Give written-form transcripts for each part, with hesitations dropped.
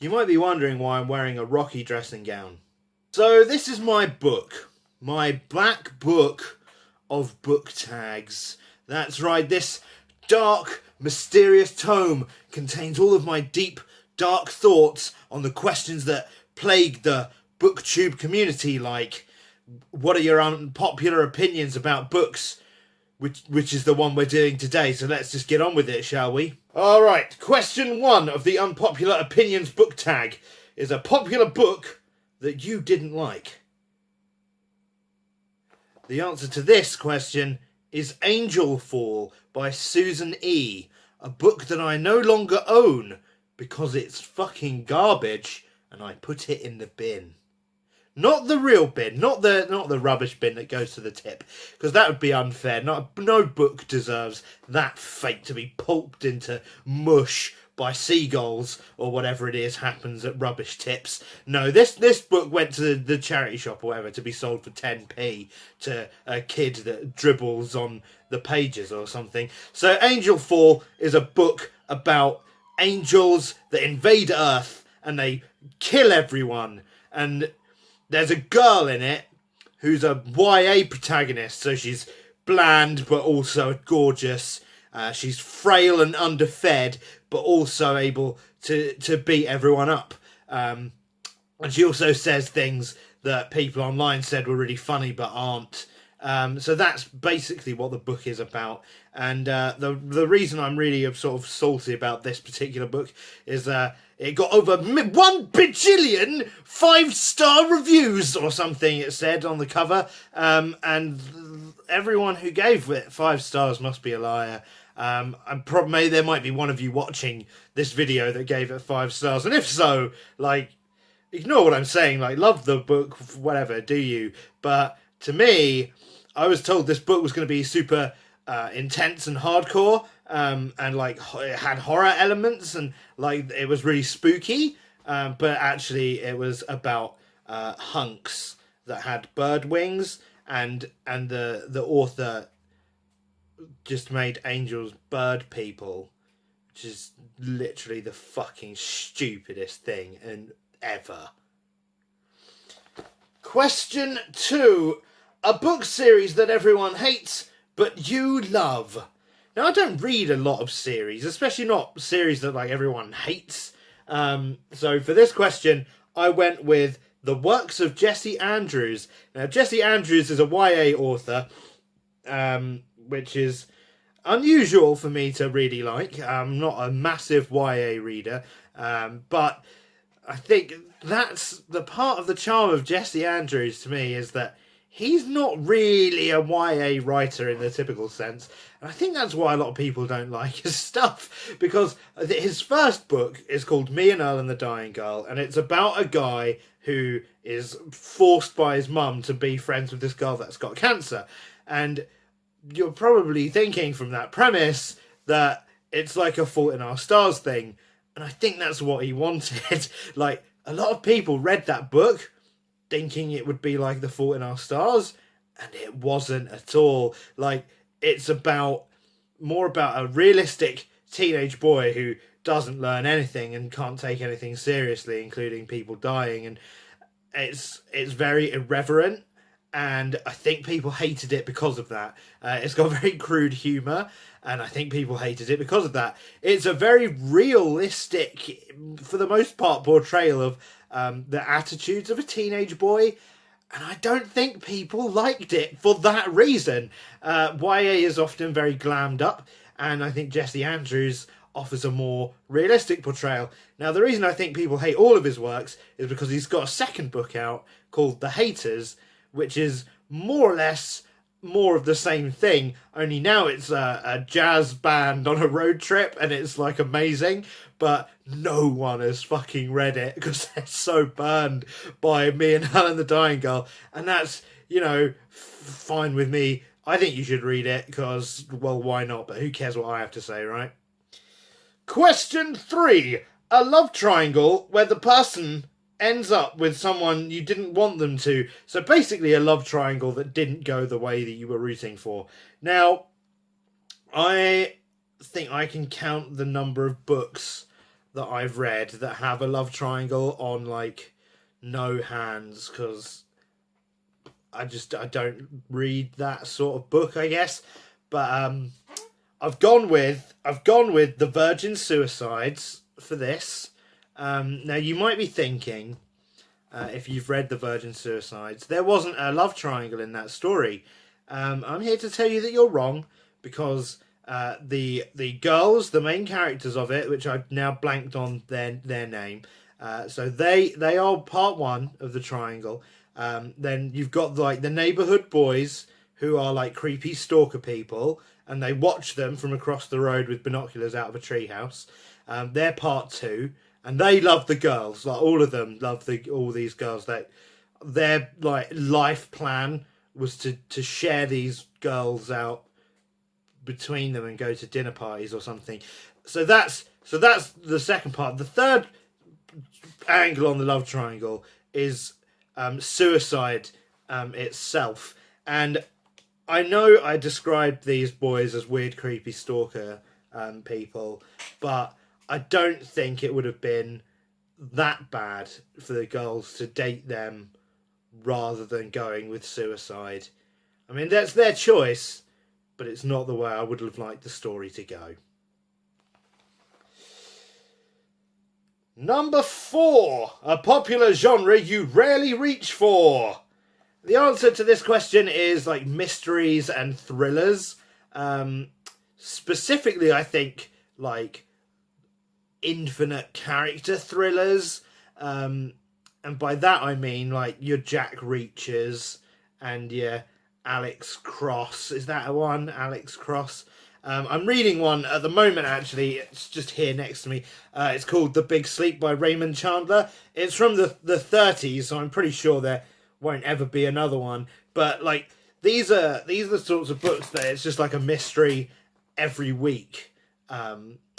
You might be wondering why I'm wearing a Rocky dressing gown. So this is my book. My black book of book tags. That's right, this dark, mysterious tome contains all of my deep, dark thoughts on the questions that plague the Booktube community, like, what are your unpopular opinions about books? Which is the one we're doing today, so let's just get on with it, shall we? Alright, question 1 of the Unpopular Opinions book tag is a popular book that you didn't like. The answer to this question is Angel Fall by Susan E., a book that I no longer own because it's fucking garbage and I put it in the bin. Not the real bin, not the rubbish bin that goes to the tip, because that would be unfair. No book deserves that fate to be pulped into mush by seagulls or whatever it is happens at rubbish tips. No, this book went to the charity shop or whatever to be sold for 10p to a kid that dribbles on the pages or something. So Angel Fall is a book about angels that invade Earth and they kill everyone, and there's a girl in it who's a YA protagonist, so she's bland but also gorgeous. She's frail and underfed, but also able to beat everyone up. And she also says things that people online said were really funny but aren't. So that's basically what the book is about. And the reason I'm really sort of salty about this particular book is it got over 1 bajillion 5-star reviews or something, it said on the cover. And everyone who gave it 5 stars must be a liar. Maybe there might be one of you watching this video that gave it 5 stars. And if so, like, ignore what I'm saying. Like, love the book, whatever, do you? But to me, I was told this book was going to be super intense and hardcore, and like it had horror elements and like it was really spooky, but actually it was about hunks that had bird wings, and the author just made angels bird people, which is literally the fucking stupidest thing ever. Question 2. A book series that everyone hates, but you love. Now, I don't read a lot of series, especially not series that like everyone hates. So for this question, I went with The Works of Jessie Andrews. Now, Jessie Andrews is a YA author, which is unusual for me to really like. I'm not a massive YA reader, but I think that's the part of the charm of Jessie Andrews to me, is that he's not really a YA writer in the typical sense. And I think that's why a lot of people don't like his stuff. Because his first book is called Me and Earl and the Dying Girl. And it's about a guy who is forced by his mum to be friends with this girl that's got cancer. And you're probably thinking from that premise that it's like a Fault in Our Stars thing. And I think that's what he wanted. Like, a lot of people read that book thinking it would be like The Fault in Our Stars, and it wasn't at all. Like, it's more about a realistic teenage boy who doesn't learn anything and can't take anything seriously, including people dying, and it's very irreverent, and I think people hated it because of that. It's got very crude humour, and I think people hated it because of that. It's a very realistic, for the most part, portrayal of the attitudes of a teenage boy, and I don't think people liked it for that reason. YA is often very glammed up, and I think Jessie Andrews offers a more realistic portrayal. Now, the reason I think people hate all of his works is because he's got a second book out called The Haters, which is more or less more of the same thing, only now it's a jazz band on a road trip, and it's like amazing, but no one has fucking read it because they're so burned by Me and Helen the Dying Girl, and that's, you know, fine with me. I think you should read it because, well, why not? But who cares what I have to say, right? Question 3. A love triangle where the person ends up with someone you didn't want them to. So basically a love triangle that didn't go the way that you were rooting for. Now, I think I can count the number of books that I've read that have a love triangle on like no hands, because I don't read that sort of book, I guess. But I've gone with the Virgin Suicides for this. Now you might be thinking, if you've read the Virgin Suicides, there wasn't a love triangle in that story. I'm here to tell you that you're wrong, because the girls, the main characters of it, which I've now blanked on their name, so they are part one of the triangle. Then you've got like the neighborhood boys, who are like creepy stalker people, and they watch them from across the road with binoculars out of a treehouse. They're part two, and they love the girls. Like all of them love all these girls. That their like life plan was to share these girls out between them and go to dinner parties or something. So that's the second part. The third angle on the love triangle is suicide itself. And I know I described these boys as weird, creepy stalker people, but I don't think it would have been that bad for the girls to date them rather than going with suicide. I mean, that's their choice, but it's not the way I would have liked the story to go. Number 4, a popular genre you rarely reach for. The answer to this question is like mysteries and thrillers. Specifically, I think like infinite character thrillers. And by that I mean like your Jack Reachers and your Alex Cross. Is that a one? Alex Cross. I'm reading one at the moment, actually. It's just here next to me. It's called The Big Sleep by Raymond Chandler. It's from the 30s, so I'm pretty sure there won't ever be another one. But like these are the sorts of books that it's just like a mystery every week.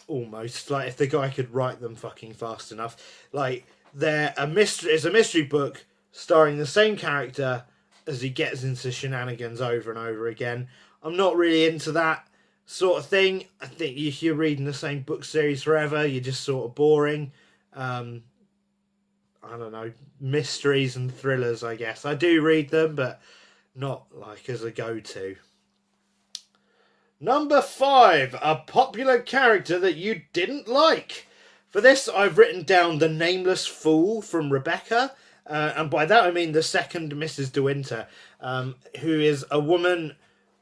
Almost like if the guy could write them fucking fast enough. Like they're a mystery. It's a mystery book starring the same character as he gets into shenanigans over and over again. I'm not really into that sort of thing. I think if you're reading the same book series forever, you're just sort of boring. I don't know, mysteries and thrillers, I guess. I do read them, but not like as a go-to. Number 5, a popular character that you didn't like. For this, I've written down the Nameless Fool from Rebecca. And by that I mean the second Mrs. De Winter, who is a woman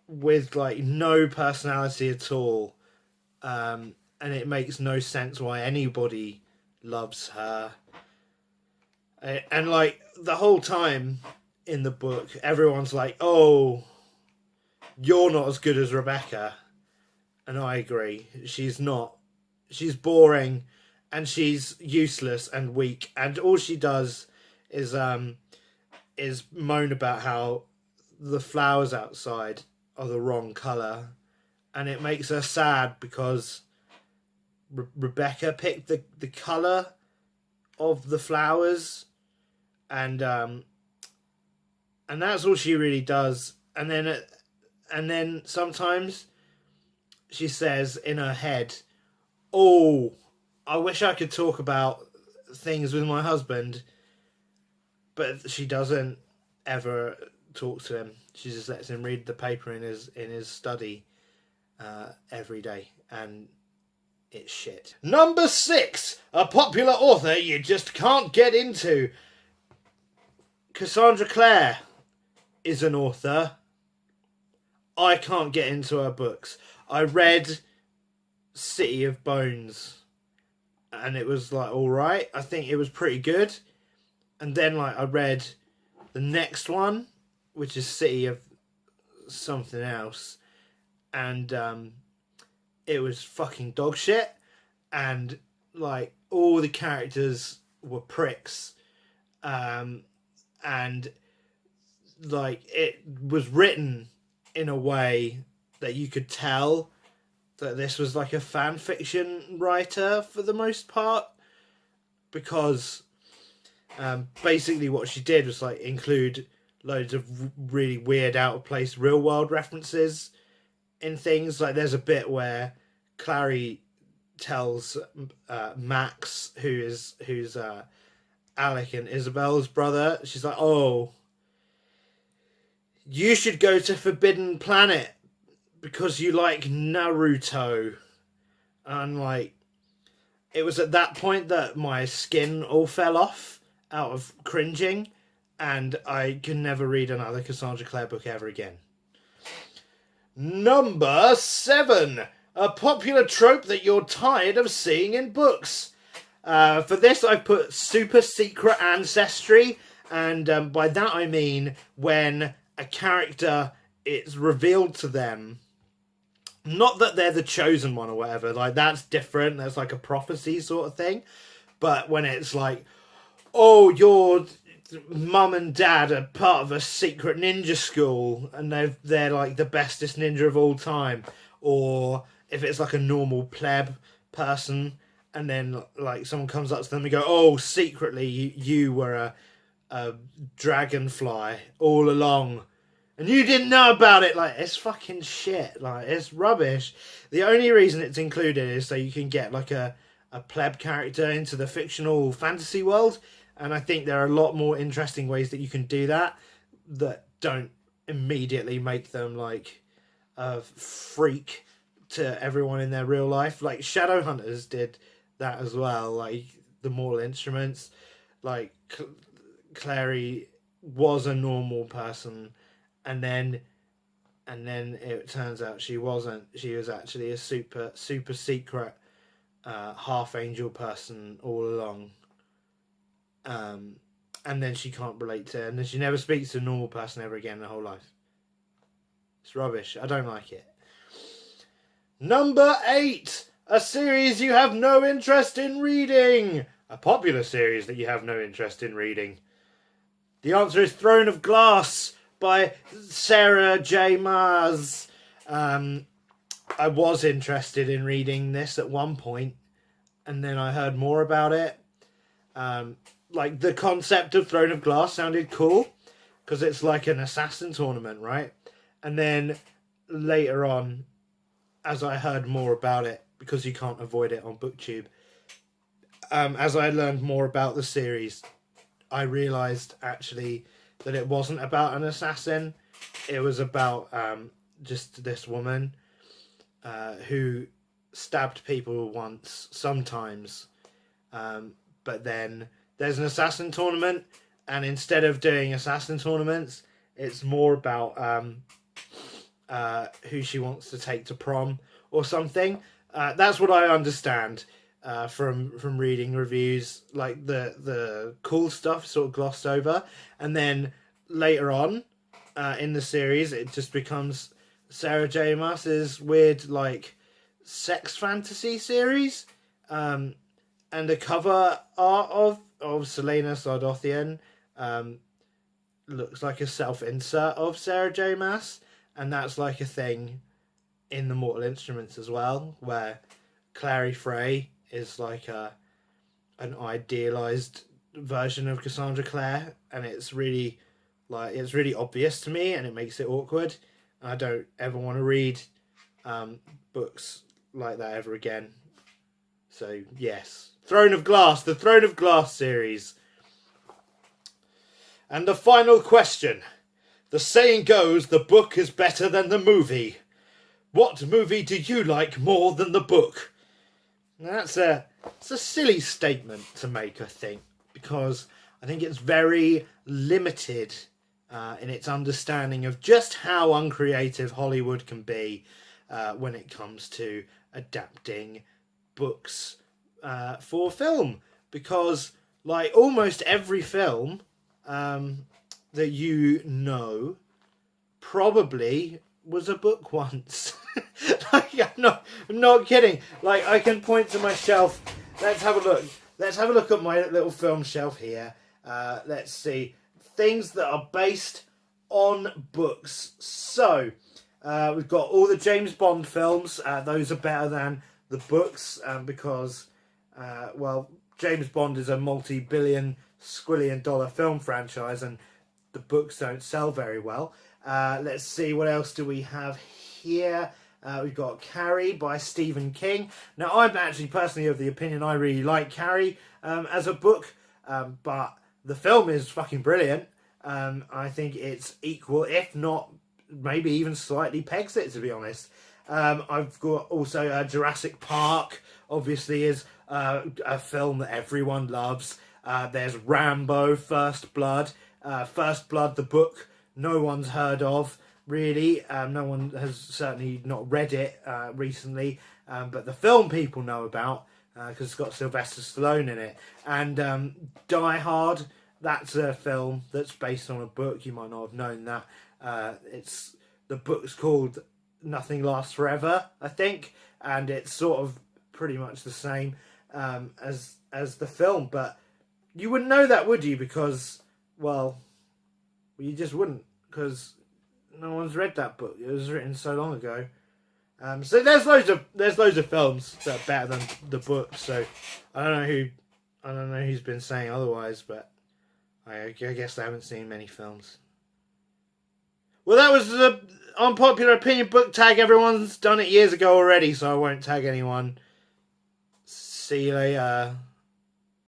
with like no personality at all. And it makes no sense why anybody loves her. And like the whole time in the book, everyone's like, oh, you're not as good as Rebecca. And I agree. She's not. She's boring and she's useless and weak. And all she does is moan about how the flowers outside are the wrong colour. And it makes her sad because Rebecca picked the colour of the flowers. And that's all she really does. And then sometimes she says in her head, oh, I wish I could talk about things with my husband. But she doesn't ever talk to him. She just lets him read the paper in his study every day. And it's shit. Number 6, a popular author you just can't get into. Cassandra Clare is an author. I can't get into her books. I read City of Bones and it was like alright. I think it was pretty good. And then like I read the next one, which is City of something else, and it was fucking dog shit. And like all the characters were pricks. And like it was written in a way that you could tell that this was like a fan fiction writer for the most part, because basically what she did was like include loads of really weird, out of place real world references in things. Like there's a bit where Clary tells Max, who's Alec and Isabel's brother, she's like, oh, you should go to Forbidden Planet because you like Naruto. And like, it was at that point that my skin all fell off out of cringing, and I can never read another Cassandra Clare book ever again. Number 7. A popular trope that you're tired of seeing in books. For this, I put Supersecret ancestry, and by that I mean when a character, it's revealed to them, not that they're the chosen one or whatever, like that's different, that's like a prophecy sort of thing, but when it's like, oh, your mum and dad are part of a secret ninja school and they're like the bestest ninja of all time, or if it's like a normal pleb person and then like someone comes up to them and go, oh, secretly you were a dragonfly all along and you didn't know about it. Like, it's fucking shit. Like, it's rubbish. The only reason it's included is so you can get like a pleb character into the fictional fantasy world, and I think there are a lot more interesting ways that you can do that don't immediately make them like a freak to everyone in their real life. Like Shadowhunters did that as well, like the Mortal Instruments. Like Clary was a normal person, and then it turns out she wasn't. She was actually a super secret half angel person all along. And then she can't relate to, and then she never speaks to a normal person ever again in her whole life. It's rubbish. I don't like it. Number 8. A series you have no interest in reading. A popular series that you have no interest in reading. The answer is Throne of Glass by Sarah J. Maas. I was interested in reading this at one point, and then I heard more about it. Like, the concept of Throne of Glass sounded cool, because it's like an assassin tournament, right? And then later on, as I heard more about it, because you can't avoid it on Booktube, as I learned more about the series, I realised actually that it wasn't about an assassin. It was about just this woman who stabbed people once, sometimes, but then there's an assassin tournament, and instead of doing assassin tournaments, it's more about who she wants to take to prom or something. That's what I understand from reading reviews. Like the cool stuff sort of glossed over, and then later on in the series, it just becomes Sarah J. Maas's weird like sex fantasy series, and the cover art of Selena Sardothian looks like a self-insert of Sarah J. Maas, and that's like a thing in the Mortal Instruments as well, where Clary Frey is like an idealized version of Cassandra Clare, and it's really obvious to me, and it makes it awkward. I don't ever want to read books like that ever again. So yes, Throne of Glass, the Throne of Glass series. And the final question. The saying goes, the book is better than the movie. What movie do you like more than the book? Now, it's a silly statement to make, I think, because I think it's very limited in its understanding of just how uncreative Hollywood can be when it comes to adapting books for film. Because, like, almost every film that you know probably was a book once. Like, I'm not kidding. Like, I can point to my shelf. Let's have a look. Let's have a look at my little film shelf here. Let's see. Things that are based on books. So, we've got all the James Bond films. Those are better than the books because, well, James Bond is a multi-billion, squillion-dollar film franchise, and the books don't sell very well. Let's see, what else do we have here? We've got Carrie by Stephen King. Now, I'm actually personally of the opinion I really like Carrie as a book, but the film is fucking brilliant. I think it's equal, if not maybe even slightly pegs it, to be honest. I've got also Jurassic Park, obviously, is a film that everyone loves. There's Rambo, First Blood. First Blood, the book, no one's heard of, really. No one has certainly not read it recently. But the film people know about, because it's got Sylvester Stallone in it. And Die Hard, that's a film that's based on a book. You might not have known that. The book's called Nothing Lasts Forever, I think. And it's sort of pretty much the same as the film. But you wouldn't know that, would you? Because, well, you just wouldn't, because no one's read that book. It was written so long ago. So there's loads of films that are better than the book. So I don't know who's been saying otherwise, but I guess I haven't seen many films. Well, that was the Unpopular Opinion book tag. Everyone's done it years ago already, so I won't tag anyone. See you later.